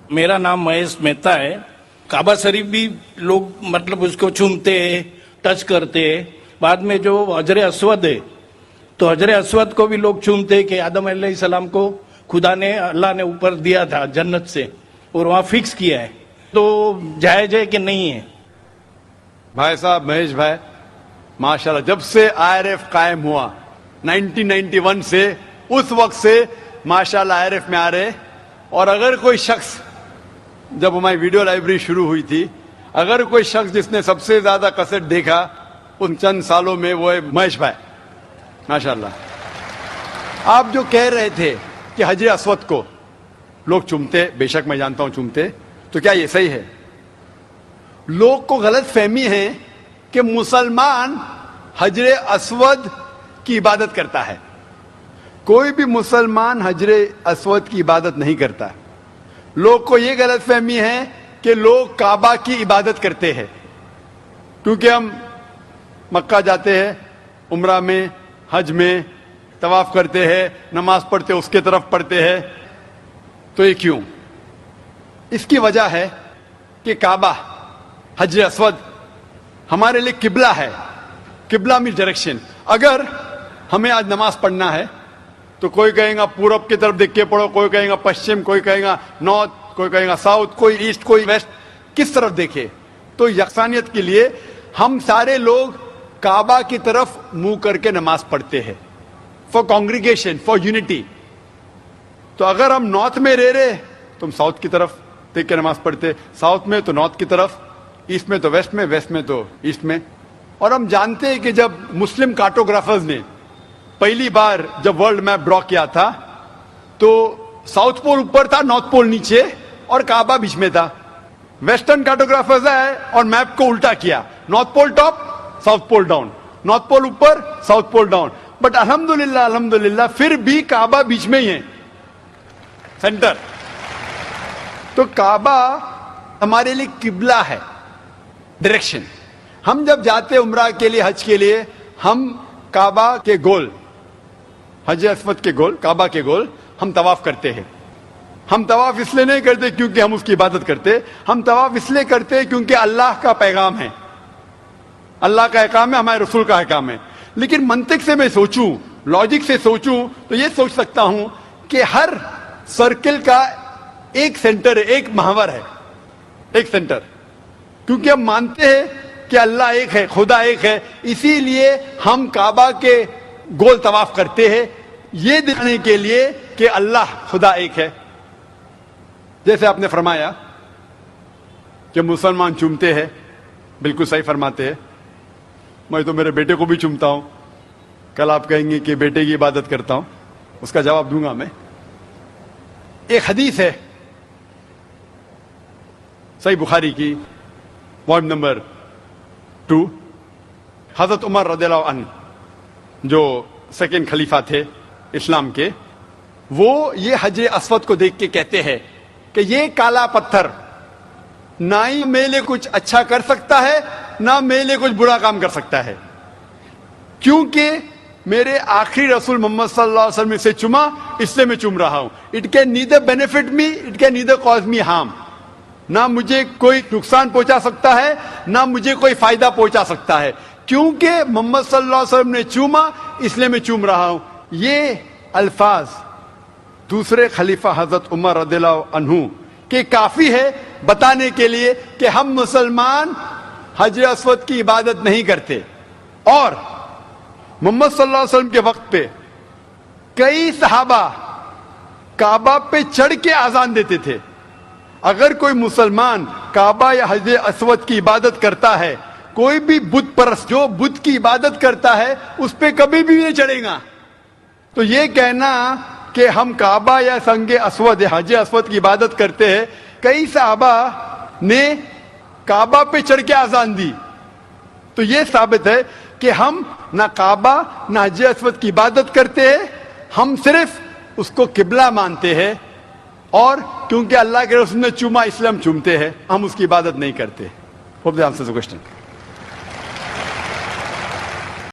मेरा नाम महेश मेहता है। काबा शरीफ भी लोग मतलब उसको चूमते हैं, टच करते हैं। बाद में जो हजर अस्वद है, तो हजर अस्वद को भी लोग चूमते हैं कि आदम अलैहिस्सलाम को खुदा ने, अल्लाह ने ऊपर दिया था जन्नत से और वहाँ फिक्स किया है, तो जायज है कि नहीं है? भाई साहब महेश भाई, माशाल्लाह, जब से आईआरएफ कायम हुआ 1991 से, उस वक्त से माशाल्लाह आईआरएफ में आ रहे। और अगर कोई शख्स, जब हमारी वीडियो लाइब्रेरी शुरू हुई थी, अगर कोई शख्स जिसने सबसे ज्यादा कैसेट देखा उन चंद सालों में, वो है महेश भाई, माशाल्लाह। आप जो कह रहे थे कि हजर अस्वद को लोग चूमते, बेशक मैं जानता हूं चूमते, तो क्या ये सही है? लोग को गलत फहमी है कि मुसलमान हजर अस्वद की इबादत करता है। कोई भी मुसलमान हजर अस्वद की इबादत नहीं करता। लोग को यह गलत फहमी है कि लोग काबा की इबादत करते हैं, क्योंकि हम मक्का जाते हैं, उम्रा में, हज में तवाफ करते हैं, नमाज पढ़ते हैं, उसके तरफ पढ़ते हैं। तो ये क्यों? इसकी वजह है कि काबा, हजर अस्वद हमारे लिए किबला है। किबला मीन्स डायरेक्शन। अगर हमें आज नमाज पढ़ना है तो कोई कहेगा पूरब की तरफ देख के पढ़ो, कोई कहेगा पश्चिम, कोई कहेगा नॉर्थ, कोई कहेगा साउथ, कोई ईस्ट, कोई वेस्ट, किस तरफ देखे? तो यकसानियत के लिए हम सारे लोग काबा की तरफ मुंह करके नमाज पढ़ते हैं, फॉर कॉन्ग्रीगेशन, फॉर यूनिटी। तो अगर हम नॉर्थ में रह रहे तो हम साउथ की तरफ देख के नमाज पढ़ते, साउथ में तो नॉर्थ की तरफ, ईस्ट में तो वेस्ट में, वेस्ट में तो ईस्ट में। और हम जानते हैं कि जब मुस्लिम कार्टोग्राफर्स ने पहली बार जब वर्ल्ड मैप ड्रॉ किया था, तो साउथ पोल ऊपर था, नॉर्थ पोल नीचे और काबा बीच में था। वेस्टर्न कार्टोग्राफर्स आए और मैप को उल्टा किया, north pole top, south pole down, north pole ऊपर, साउथ पोल डाउन। बट अल्हम्दुलिल्लाह, अल्हम्दुलिल्लाह फिर भी काबा बीच में ही है, सेंटर। तो काबा हमारे लिए किबला है, डायरेक्शन। हम जब जाते उम्रा के लिए, हज के लिए, हम काबा के गोल, हजर अस्वद के गोल, काबा के गोल हम तवाफ करते हैं। हम तवाफ इसलिए नहीं करते क्योंकि हम उसकी इबादत करते, हम तवाफ इसलिए करते हैं क्योंकि अल्लाह का पैगाम है, अल्लाह का अहकाम है, हमारे रसूल का अहकाम है। लेकिन मंतिक से मैं सोचूं, लॉजिक से सोचूं, तो ये सोच सकता हूं कि हर सर्किल का एक सेंटर है, एक महावर है, एक सेंटर। क्योंकि हम मानते हैं कि अल्लाह एक है, खुदा एक है, इसीलिए हम काबा के गोल तवाफ करते हैं, ये दिखाने के लिए कि अल्लाह खुदा एक है। जैसे आपने फरमाया कि मुसलमान चूमते हैं, बिल्कुल सही फरमाते हैं। मैं तो मेरे बेटे को भी चूमता हूं। कल आप कहेंगे कि बेटे की इबादत करता हूं, उसका जवाब दूंगा मैं। एक हदीस है सही बुखारी की, वॉल्यूम नंबर 2, हजरत उमर रज़ियल्लाहु अन्हु जो सेकंड खलीफा थे इस्लाम के, वो ये हजर अस्वद को देख के कहते हैं कि ये काला पत्थर ना ही मेरे लिए कुछ अच्छा कर सकता है, ना मेरे लिए कुछ बुरा काम कर सकता है, क्योंकि मेरे आखिरी रसूल मोहम्मद सल्लल्लाहु अलैहि वसल्लम से चुमा, इसलिए मैं चुम रहा हूं। It can neither benefit me, it can neither cause me harm. ना मुझे कोई नुकसान पहुंचा सकता है, ना मुझे कोई फायदा पहुंचा सकता है, क्योंकि मोहम्मद सल्लल्लाहु अलैहि वसल्लम ने चूमा, इसलिए मैं चूम रहा हूं। ये अल्फाज दूसरे खलीफा हजरत उमर रज़ियल्लाहु अन्हु के काफी है बताने के लिए कि हम मुसलमान हजर अस्वद की इबादत नहीं करते। और मोहम्मद सल्लल्लाहु अलैहि वसल्लम के वक्त पे कई सहाबा काबा पे चढ़ के आजान देते थे। अगर कोई मुसलमान काबा या हजर अस्वद की इबादत करता है, कोई भी बुत परस्त जो बुत की इबादत करता है, उस पे कभी भी नहीं चढ़ेगा। तो ये कहना कि हम काबा या संगे अस्वद या हजर अस्वद की इबादत करते हैं, कई सहाबा ने काबा पे चढ़ के आजान दी, तो ये साबित है कि हम ना काबा ना हजर अस्वद की इबादत करते हैं, हम सिर्फ उसको किबला मानते हैं। और क्योंकि अल्लाह के रसूल ने चूमा, इसलिए हम चूमते हैं, हम उसकी इबादत नहीं करते। Hope that answers the question.